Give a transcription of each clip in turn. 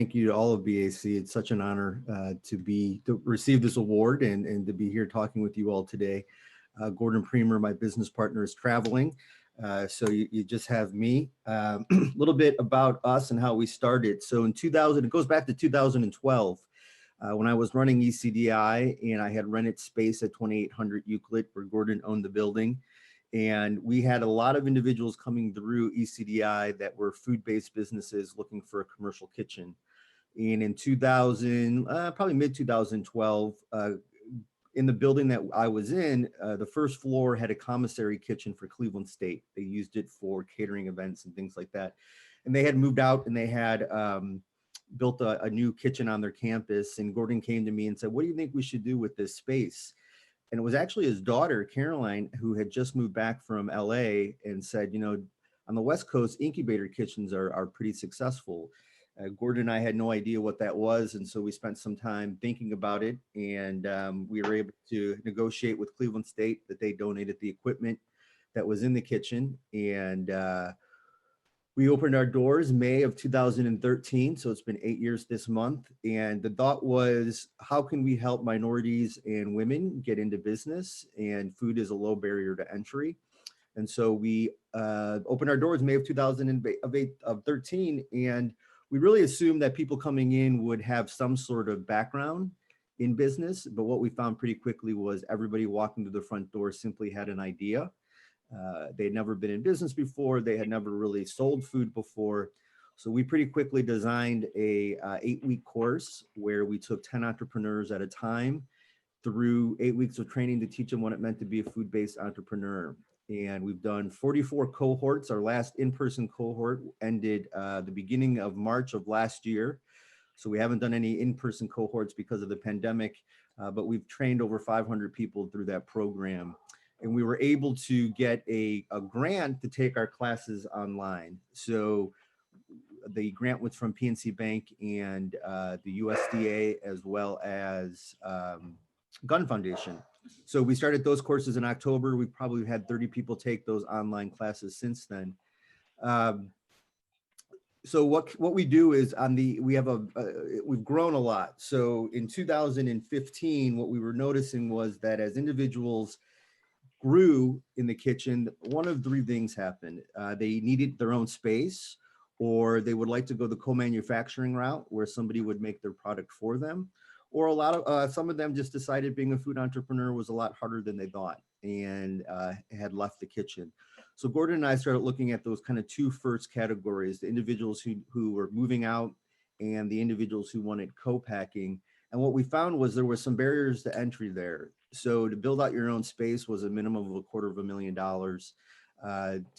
Thank you to all of BAC. It's such an honor to receive this award and to be here talking with you all today. Gordon Premer, my business partner, is traveling, so you just have me. A little bit about us and how we started. So in 2000, it goes back to 2012 when I was running ECDI, and I had rented space at 2800 Euclid where Gordon owned the building. And we had a lot of individuals coming through ECDI that were food-based businesses looking for a commercial kitchen. And in 2000, probably mid 2012, in the building that I was in, the first floor had a commissary kitchen for Cleveland State. They used it for catering events and things like that. And they had moved out and they had built a new kitchen on their campus. And Gordon came to me and said, "What do you think we should do with this space?" And it was actually his daughter, Caroline, who had just moved back from LA and said, on the West Coast, incubator kitchens are pretty successful. Gordon and I had no idea what that was. And so we spent some time thinking about it. And we were able to negotiate with Cleveland State that they donated the equipment that was in the kitchen. And we opened our doors May of 2013. So it's been 8 years this month. And the thought was, how can we help minorities and women get into business? And food is a low barrier to entry. And so we opened our doors May of 2013. And we really assumed that people coming in would have some sort of background in business. But what we found pretty quickly was everybody walking through the front door simply had an idea. They'd never been in business before. They had never really sold food before. So we pretty quickly designed a 8-week course where we took 10 entrepreneurs at a time through 8 weeks of training to teach them what it meant to be a food-based entrepreneur. And we've done 44 cohorts. Our last in-person cohort ended the beginning of March of last year. So we haven't done any in-person cohorts because of the pandemic, but we've trained over 500 people through that program. And we were able to get a grant to take our classes online. So the grant was from PNC Bank and the USDA, as well as Gun Foundation. So we started those courses in October. We've probably had 30 people take those online classes since then. So what we do is we've grown a lot. So in 2015, what we were noticing was that as individuals grew in the kitchen, one of three things happened. They needed their own space, or they would like to go the co-manufacturing route where somebody would make their product for them. Or some of them just decided being a food entrepreneur was a lot harder than they thought and had left the kitchen. So Gordon and I started looking at those kind of two first categories, the individuals who were moving out and the individuals who wanted co-packing. And what we found was there were some barriers to entry there. So to build out your own space was a minimum of $250,000.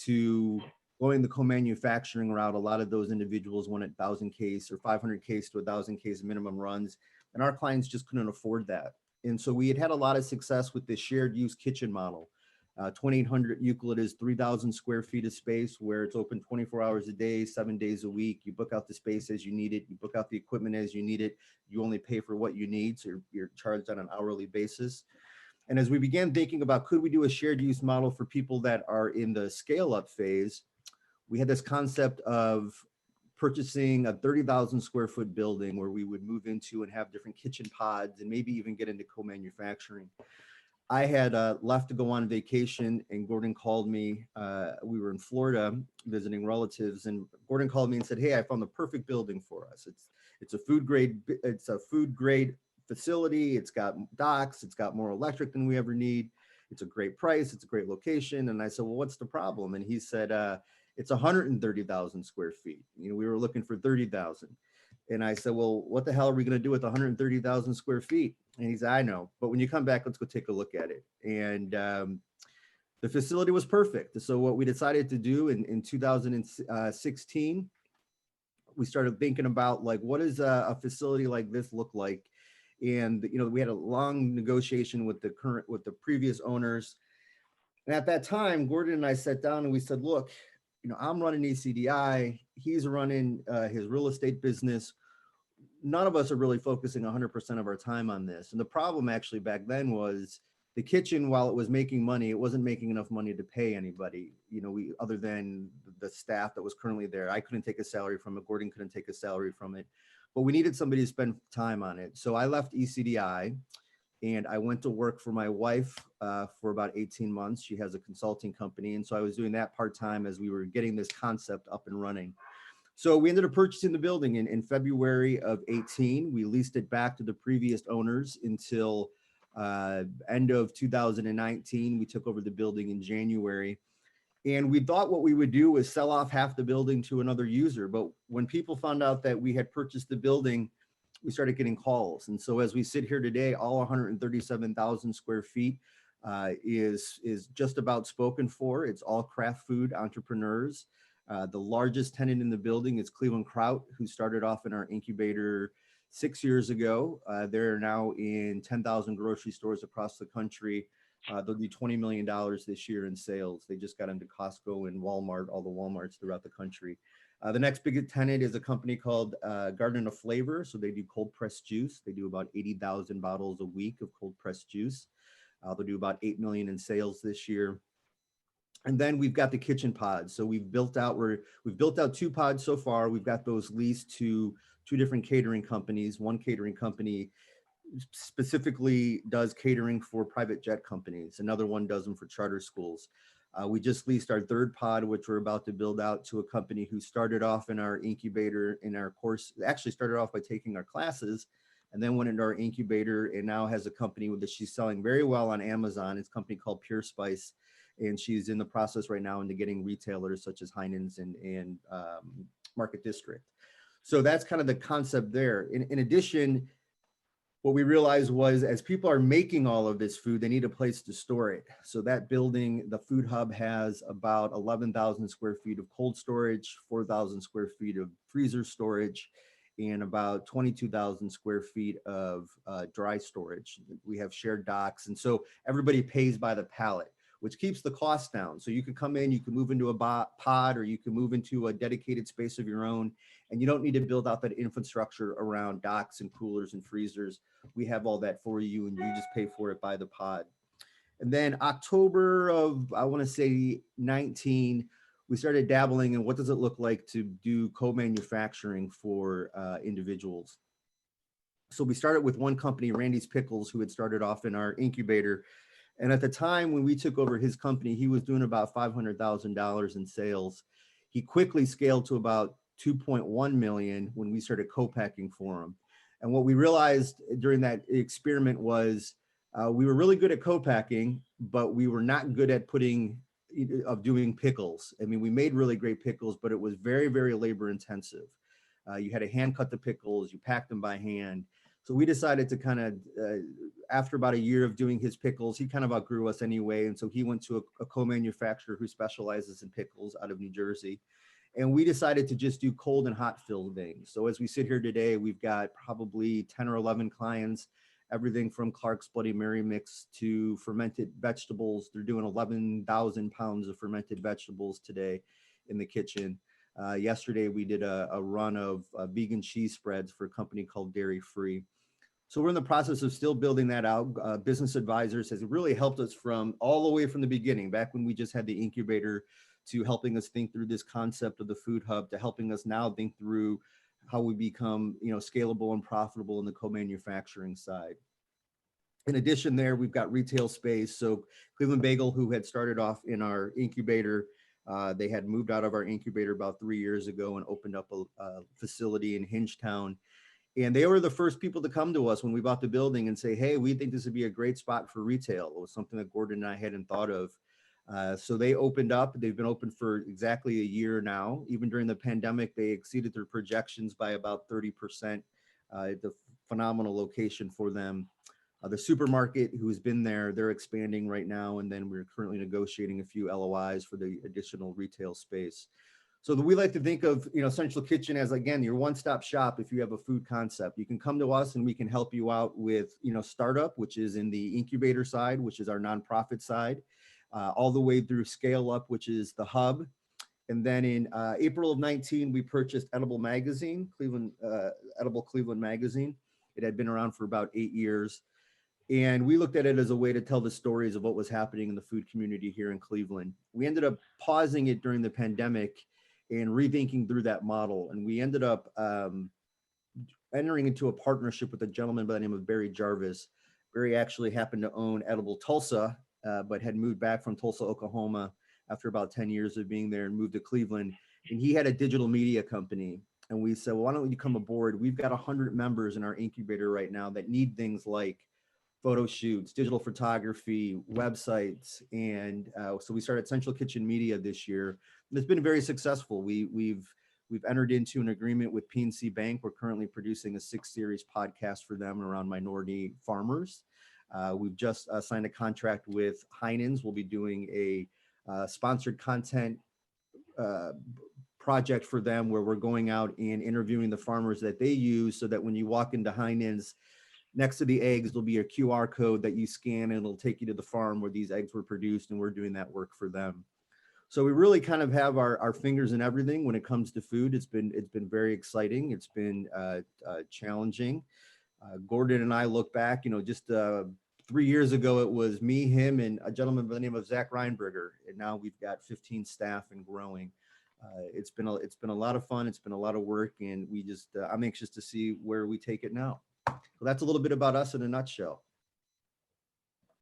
To going the co-manufacturing route, a lot of those individuals wanted 1,000 case or 500 case to 1,000 case minimum runs. And our clients just couldn't afford that. And so we had a lot of success with this shared use kitchen model. 2800 Euclid is 3,000 square feet of space where it's open 24 hours a day, 7 days a week. You book out the space as you need it. You book out the equipment as you need it. You only pay for what you need. So you're charged on an hourly basis. And as we began thinking about, could we do a shared use model for people that are in the scale up phase, we had this concept of purchasing a 30,000 square foot building where we would move into and have different kitchen pods and maybe even get into co-manufacturing. I had left to go on vacation and Gordon called me. We were in Florida visiting relatives and Gordon called me and said, "Hey, I found the perfect building for us. It's a food grade facility. It's got docks. It's got more electric than we ever need. It's a great price. It's a great location." And I said, "Well, what's the problem?" And he said, "It's 130,000 square feet. We were looking for 30,000. And I said, "Well, what the hell are we going to do with 130,000 square feet?" And he said, "I know, but when you come back, let's go take a look at it." And the facility was perfect. So what we decided to do in 2016, we started thinking about what does a facility like this look like? And we had a long negotiation with the previous owners. And at that time, Gordon and I sat down and we said, "Look, I'm running ECDI. He's running his real estate business. None of us are really focusing 100% of our time on this." And the problem actually back then was the kitchen, while it was making money, it wasn't making enough money to pay anybody, other than the staff that was currently there. I couldn't take a salary from it. Gordon couldn't take a salary from it. but we needed somebody to spend time on it. So I left ECDI and I went to work for my wife for about 18 months. She has a consulting company. And so I was doing that part-time as we were getting this concept up and running. So we ended up purchasing the building in February of 18. We leased it back to the previous owners until end of 2019. We took over the building in January. And we thought what we would do was sell off half the building to another user. But when people found out that we had purchased the building, we started getting calls. And so as we sit here today, all 137,000 square feet is just about spoken for. It's all craft food entrepreneurs. The largest tenant in the building is Cleveland Kraut, who started off in our incubator 6 years ago. They're now in 10,000 grocery stores across the country. They'll do $20 million this year in sales. They just got into Costco and Walmart, all the Walmarts throughout the country. The next big tenant is a company called Garden of Flavor. So they do cold pressed juice. They do about 80,000 bottles a week of cold pressed juice. They'll do about 8 million in sales this year. And then we've got the kitchen pods. So we've built out 2 pods so far. We've got those leased to 2 different catering companies. One catering company specifically does catering for private jet companies. Another one does them for charter schools. We just leased our 3rd pod, which we're about to build out, to a company who started off in our incubator in our course, actually started off by taking our classes and then went into our incubator and now has a company that she's selling very well on Amazon. It's a company called Pure Spice. And she's in the process right now into getting retailers such as Heinen's and Market District. So that's kind of the concept there. In addition, what we realized was as people are making all of this food, they need a place to store it. So that building, the food hub, has about 11,000 square feet of cold storage, 4,000 square feet of freezer storage, and about 22,000 square feet of dry storage. We have shared docks. And so everybody pays by the pallet, which keeps the cost down. So you can come in, you can move into a pod, or you can move into a dedicated space of your own, and you don't need to build out that infrastructure around docks and coolers and freezers. We have all that for you, and you just pay for it by the pod. And then October of, I want to say 19, we started dabbling in what does it look like to do co-manufacturing for individuals. So we started with one company, Randy's Pickles, who had started off in our incubator. And at the time when we took over his company, he was doing about $500,000 in sales. He quickly scaled to about 2.1 million when we started co-packing for him. And what we realized during that experiment was we were really good at co-packing, but we were not good at doing pickles. I mean, we made really great pickles, but it was very, very labor intensive. You had to hand cut the pickles, you packed them by hand. So we decided to kind of, after about a year of doing his pickles, he kind of outgrew us anyway. And so he went to a co-manufacturer who specializes in pickles out of New Jersey. And we decided to just do cold and hot filled things. So as we sit here today, we've got probably 10 or 11 clients, everything from Clark's Bloody Mary mix to fermented vegetables. They're doing 11,000 pounds of fermented vegetables today in the kitchen. Yesterday, we did a run of vegan cheese spreads for a company called Dairy Free. So we're in the process of still building that out. Business Advisors has really helped us from all the way from the beginning, back when we just had the incubator, to helping us think through this concept of the food hub, to helping us now think through how we become, scalable and profitable in the co-manufacturing side. In addition there, we've got retail space. So Cleveland Bagel, who had started off in our incubator, they had moved out of our incubator about 3 years ago and opened up a facility in Hingetown. And they were the first people to come to us when we bought the building and say, hey, we think this would be a great spot for retail. It was something that Gordon and I hadn't thought of. So they opened up. They've been open for exactly a year now. Even during the pandemic, they exceeded their projections by about 30%. It's a phenomenal location for them. The supermarket, who has been there, they're expanding right now. And then we're currently negotiating a few LOIs for the additional retail space. So we like to think of, Central Kitchen as, again, your one-stop shop. If you have a food concept, you can come to us and we can help you out with, startup, which is in the incubator side, which is our nonprofit side, all the way through scale up, which is the hub. And then in April of 19, we purchased Edible Magazine, Edible Cleveland Magazine. It had been around for about 8 years. And we looked at it as a way to tell the stories of what was happening in the food community here in Cleveland. We ended up pausing it during the pandemic and rethinking through that model. And we ended up entering into a partnership with a gentleman by the name of Barry Jarvis. Barry actually happened to own Edible Tulsa, but had moved back from Tulsa, Oklahoma after about 10 years of being there and moved to Cleveland. And he had a digital media company. And we said, well, why don't you come aboard? We've got 100 members in our incubator right now that need things like photo shoots, digital photography, websites, and so we started Central Kitchen Media this year. And it's been very successful. We've entered into an agreement with PNC Bank. We're currently producing a 6 series podcast for them around minority farmers. We've just signed a contract with Heinen's. We'll be doing a sponsored content uh, project for them where we're going out and interviewing the farmers that they use so that when you walk into Heinen's, next to the eggs, there'll be a QR code that you scan and it'll take you to the farm where these eggs were produced, and we're doing that work for them. So we really kind of have our fingers in everything when it comes to food. It's been very exciting. It's been challenging. Gordon and I look back, just 3 years ago, it was me, him, and a gentleman by the name of Zach Reinberger, and now we've got 15 staff and growing. It's been a lot of fun. It's been a lot of work, and I'm anxious to see where we take it now. So that's a little bit about us in a nutshell.